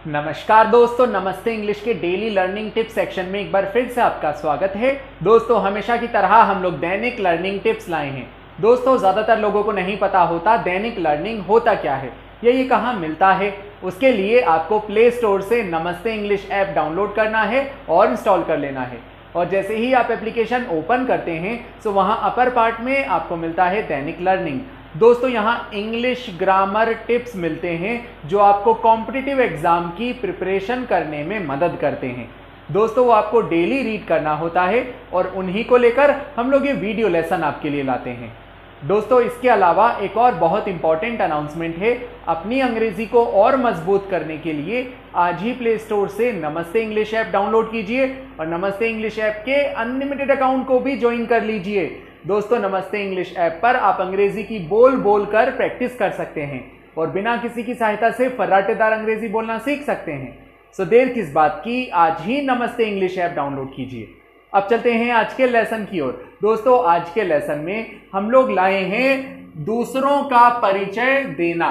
नमस्कार दोस्तों, नमस्ते इंग्लिश के डेली लर्निंग टिप्स सेक्शन में एक बार फिर से आपका स्वागत है। दोस्तों हमेशा की तरह हम लोग दैनिक लर्निंग टिप्स लाए हैं। दोस्तों ज़्यादातर लोगों को नहीं पता होता दैनिक लर्निंग होता क्या है, ये कहाँ मिलता है। उसके लिए आपको प्ले स्टोर से नमस्ते इंग्लिश ऐप डाउनलोड करना है और इंस्टॉल कर लेना है। और जैसे ही आप एप्लीकेशन ओपन करते हैं तो वहाँ अपर पार्ट में आपको मिलता है दैनिक लर्निंग। दोस्तों यहाँ इंग्लिश ग्रामर टिप्स मिलते हैं जो आपको कॉम्पिटिटिव एग्जाम की प्रिपरेशन करने में मदद करते हैं। दोस्तों वो आपको डेली रीड करना होता है और उन्हीं को लेकर हम लोग ये वीडियो लेसन आपके लिए लाते हैं। दोस्तों इसके अलावा एक और बहुत इंपॉर्टेंट अनाउंसमेंट है। अपनी अंग्रेजी को और मजबूत करने के लिए आज ही प्ले स्टोर से नमस्ते इंग्लिश ऐप डाउनलोड कीजिए और नमस्ते इंग्लिश ऐप के अनलिमिटेड अकाउंट को भी ज्वाइन कर लीजिए। दोस्तों नमस्ते इंग्लिश ऐप पर आप अंग्रेजी की बोल कर प्रैक्टिस कर सकते हैं और बिना किसी की सहायता से फर्राटेदार अंग्रेजी बोलना सीख सकते हैं। सो देर किस बात की, आज ही नमस्ते इंग्लिश ऐप डाउनलोड कीजिए। अब चलते हैं आज के लेसन की ओर। दोस्तों आज के लेसन में हम लोग लाए हैं दूसरों का परिचय देना।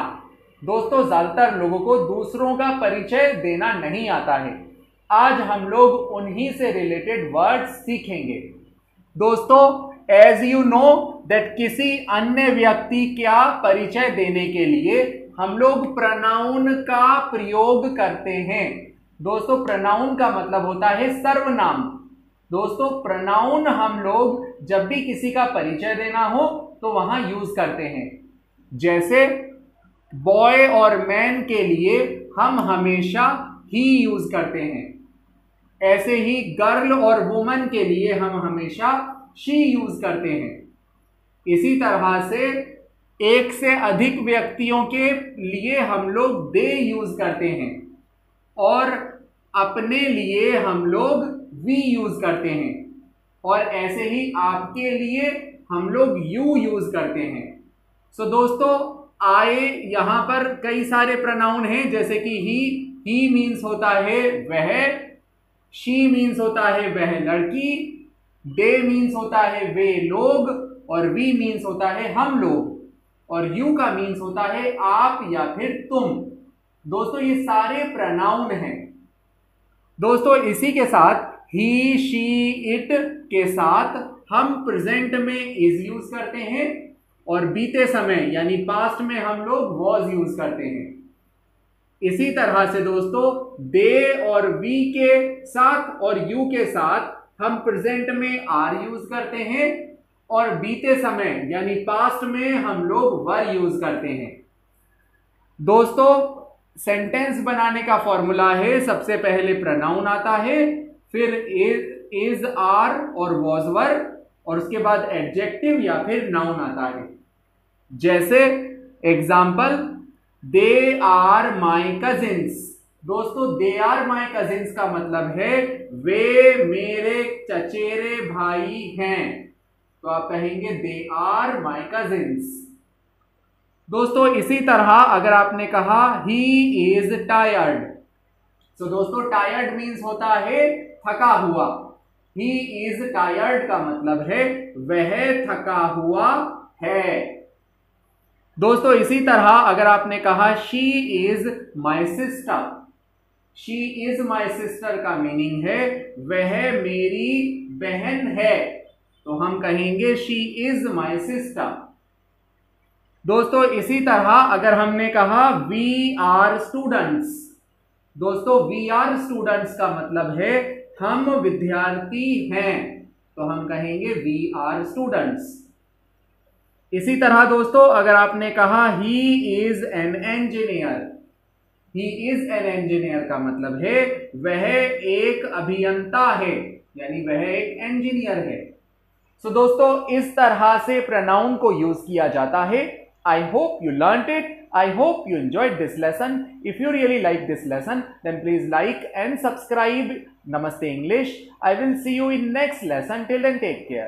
दोस्तों ज्यादातर लोगों को दूसरों का परिचय देना नहीं आता है। आज हम लोग उन्हीं से रिलेटेड वर्ड्स सीखेंगे। दोस्तों एज यू नो दैट किसी अन्य व्यक्ति का परिचय देने के लिए हम लोग प्रोनाउन का प्रयोग करते हैं। दोस्तों प्रोनाउन का मतलब होता है सर्वनाम। दोस्तों प्रोनाउन हम लोग जब भी किसी का परिचय देना हो तो वहां यूज करते हैं। जैसे बॉय और मैन के लिए हम हमेशा ही यूज करते हैं, ऐसे ही गर्ल और वुमन के लिए हम हमेशा शी यूज करते हैं। इसी तरह से एक से अधिक व्यक्तियों के लिए हम लोग दे यूज करते हैं और अपने लिए हम लोग वी यूज करते हैं और ऐसे ही आपके लिए हम लोग यू यूज करते हैं। सो दोस्तों आए यहां पर कई सारे प्रोनाउन हैं, जैसे कि ही मीन्स होता है वह, शी मीन्स होता है वह लड़की, दे मीन्स होता है वे लोग और वी मीन्स होता है हम लोग और यू का मीन्स होता है आप या फिर तुम। दोस्तों ये सारे प्रोनाउन हैं। दोस्तों इसी के साथ ही, शी, इट के साथ हम प्रेजेंट में इज यूज करते हैं और बीते समय यानी पास्ट में हम लोग वॉज यूज करते हैं। इसी तरह से दोस्तों दे और वी के साथ और यू के साथ हम प्रेजेंट में आर यूज करते हैं और बीते समय यानी पास्ट में हम लोग वर यूज करते हैं। दोस्तों सेंटेंस बनाने का फॉर्मूला है, सबसे पहले प्रोनाउन आता है, फिर इज, आर और वॉज वर और उसके बाद एडजेक्टिव या फिर नाउन आता है। जैसे example they are my cousins. दोस्तों दे आर माई कजिन्स का मतलब है वे मेरे चचेरे भाई हैं, तो आप कहेंगे दे आर माई कजिन्स। दोस्तों इसी तरह अगर आपने कहा ही इज टायर्ड, तो दोस्तों टायर्ड मीन्स होता है थका हुआ। ही इज टायर्ड का मतलब है वह थका हुआ है। दोस्तों इसी तरह अगर आपने कहा she is my sister, she is my sister का मीनिंग है वह मेरी बहन है, तो हम कहेंगे शी इज माई सिस्टर। दोस्तों इसी तरह अगर हमने कहा वी आर स्टूडेंट्स, दोस्तों वी आर स्टूडेंट्स का मतलब है हम विद्यार्थी हैं, तो हम कहेंगे वी आर स्टूडेंट्स। इसी तरह दोस्तों अगर आपने कहा he is an engineer, he is an engineer का मतलब है वह एक अभियंता है, यानी वह एक इंजीनियर है। सो दोस्तों इस तरह से प्रोनाउन को यूज किया जाता है। I hope you learnt it. I hope you enjoyed this lesson. If you really like this lesson, then please like and subscribe Namaste English. I will see you in next lesson. Till then, take care.